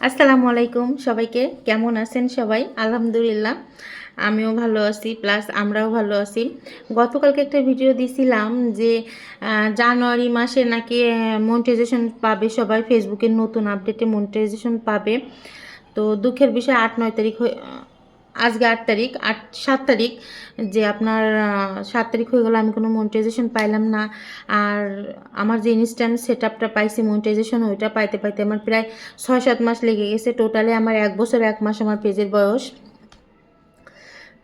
আসসালামু আলাইকুম সবাইকে। কেমন আছেন সবাই? আলহামদুলিল্লাহ আমিও ভালো আছি, প্লাস আমরাও ভালো আছি। গতকালকে একটা ভিডিও দিছিলাম যে জানুয়ারি মাসে নাকি মনিটাইজেশন পাবে সবাই, ফেসবুকের নতুন আপডেটে মনিটাইজেশন পাবে। তো দুঃখের বিষয় ৮-৯ তারিখ আজকে ৮ তারিখ, ৭ তারিখ, যে আপনার ৭ তারিখ হয়ে গেল, আমি কোনো মনিটাইজেশন পাইলাম না। আর আমার যে ইনস্ট্যান্ট সেট আপটা পাইছি মনিটাইজেশন, ওইটা পাইতে পাইতে আমার প্রায় ৬-৭ মাস লেগে গেছে। টোটালে আমার ১ বছর ১ মাস আমার পেজের বয়স।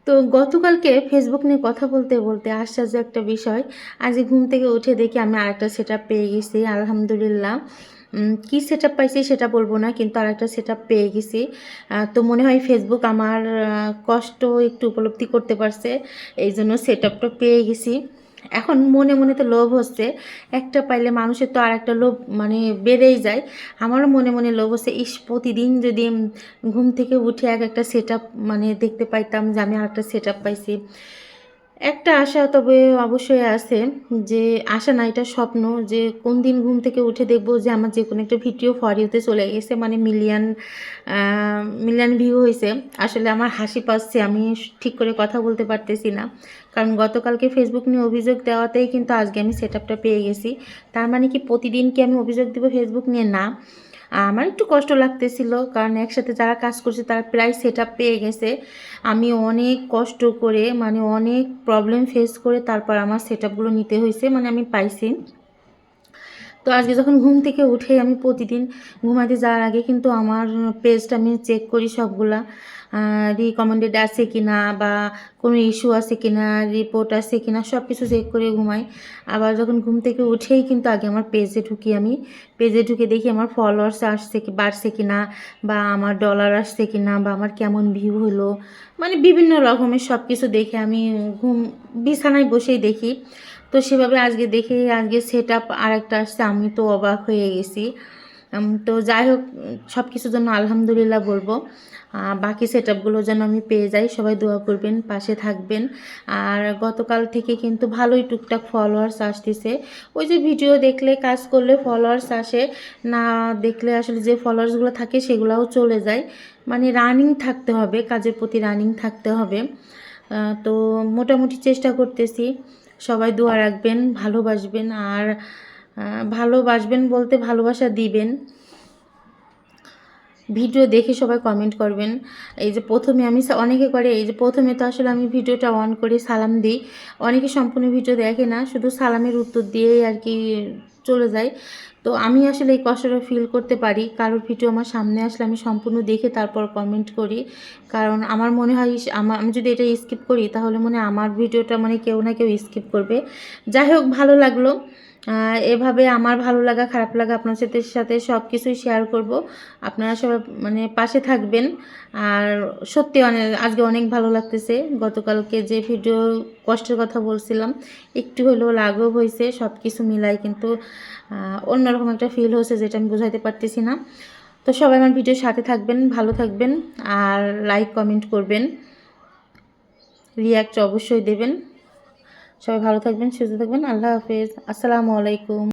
তো গতকালকে ফেসবুক নিয়ে কথা বলতে বলতে আশ্চর্য একটা বিষয়, আজ ঘুম থেকে উঠে দেখি আমি আরেকটা সেট আপ পেয়ে গেছি, আলহামদুলিল্লাহ। কি সেট আপ পাইছি সেটা বলবো না, কিন্তু আরেকটা সেট আপ পেয়ে গেছি। তো মনে হয় ফেসবুক আমার কষ্ট একটু উপলব্ধি করতে পারছে, এই জন্য সেট আপটা পেয়ে গেছি। এখন মনে মনে তো লোভ হচ্ছে, একটা পাইলে মানুষের তো আর একটা লোভ মানে বেড়েই যায়। আমারও মনে মনে লোভ হচ্ছে, প্রতিদিন যদি ঘুম থেকে উঠে একটা সেট আপ মানে দেখতে পাইতাম যে আমি আরেকটা সেট আপ পাইছি। একটা আশা তবে অবশ্যই আছে, যে আশা না, এটা স্বপ্ন, যে কোন দিন ঘুম থেকে উঠে দেখবো যে আমার যে কোনো একটা ভিডিও ফর ইউতে চলে গেছে, মানে মিলিয়ন মিলিয়ন ভিউ হয়েছে। আসলে আমার হাসি পাচ্ছে, আমি ঠিক করে কথা বলতে পারতেছি না, কারণ গতকালকে ফেসবুক নিয়ে অভিযোগ দেওয়াতেই কিন্তু আজকে আমি সেট আপটা পেয়ে গেছি। তার মানে কি প্রতিদিন কি আমি অভিযোগ দেবো ফেসবুক নিয়ে? না, আমার একটু কষ্ট লাগতেছিল, কারণ একসাথে যারা কাজ করছে তারা প্রায় সেট আপ পেয়ে গেছে। আমি অনেক কষ্ট করে, মানে অনেক প্রবলেম ফেস করে তারপর আমার সেট আপগুলো নিতে হয়েছে, মানে আমি পাইছি। তো আজকে যখন ঘুম থেকে উঠে আমি প্রতিদিন ঘুমাতে যাওয়ার আগে কিন্তু আমার পেজটা আমি চেক করি সবগুলা, রিকমেন্ডেড আছে কি না, বা কোনো ইস্যু আছে কি না, রিপোর্ট আছে কি না, সব কিছু চেক করে ঘুমাই। আবার যখন ঘুম থেকে উঠেই কিন্তু আগে আমার পেজে ঢুকি, আমি পেজে ঢুকে দেখি আমার ফলোয়ার্স আসছে কি, বাড়ছে কি না, বা আমার ডলার আসছে কি না, বা আমার কেমন ভিউ হলো, মানে বিভিন্ন রকমের সব কিছু দেখে আমি বিছানায় বসেই দেখি। তো সেভাবে আজকে দেখে আজকে সেট আপ আর একটা আসছে, আমি তো অবাক হয়ে গেছি। তো যাই হোক, সব কিছুর জন্য আলহামদুলিল্লাহ বলবো। বাকি সেট আপগুলো যেন আমি পেয়ে যাই, সবাই দোয়া করবেন, পাশে থাকবেন। আর গতকাল থেকে কিন্তু ভালোই টুকটাক ফলোয়ার্স আসতেছে। ওই যে ভিডিও দেখলে কাজ করলে ফলোয়ার্স আসে, না দেখলে আসলে যে ফলোয়ার্সগুলো থাকে সেগুলোও চলে যায়। মানে রানিং থাকতে হবে, কাজের প্রতি রানিং থাকতে হবে। তো মোটামুটি চেষ্টা করতেছি। সবাই দোয়া রাখবেন, ভালোবাসবেন, আর ভালোবাসবেন বলতে ভালোবাসা দিবেন। ভিডিও দেখে সবাই কমেন্ট করবেন। এই যে প্রথমে আমি, অনেকে করে এই যে প্রথমে তো আসলে আমি ভিডিওটা অন করে সালাম দিই, অনেকে সম্পূর্ণ ভিডিও দেখে না, শুধু সালামের উত্তর দিয়েই আর কি চলে যায়। তো আমি আসলে এই কষ্টটা ফিল করতে পারি, কারোর ভিডিও আমার সামনে আসলে আমি সম্পূর্ণ দেখে তারপর কমেন্ট করি, কারণ আমার মনে হয় আমি যদি এটা স্কিপ করি তাহলে মনে হয় আমার ভিডিওটা মানে কেউ না কেউ স্কিপ করবে। যাই হোক, ভালো লাগলো। এভাবে আমার ভালো লাগা খারাপ লাগা আপনার সাথে সব কিছুই শেয়ার করব। আপনারা সবাই মানে পাশে থাকবেন। আর সত্যি আজকে অনেক ভালো লাগতেছে। গতকালকে যে ভিডিও কষ্টের কথা বলছিলাম, একটু হলেও লাঘব হয়েছে, সব কিছু মিলাই কিন্তু অন্যরকম একটা ফিল হয়েছে, যেটা আমি বোঝাতে পারতেছি না। তো সবাই আমার ভিডিওর সাথে থাকবেন, ভালো থাকবেন, আর লাইক কমেন্ট করবেন, রিয়াক্ট অবশ্যই দেবেন। সবাই ভালো থাকবেন, সুস্থ থাকবেন। আল্লাহ হাফেজ, আসসালামু আলাইকুম।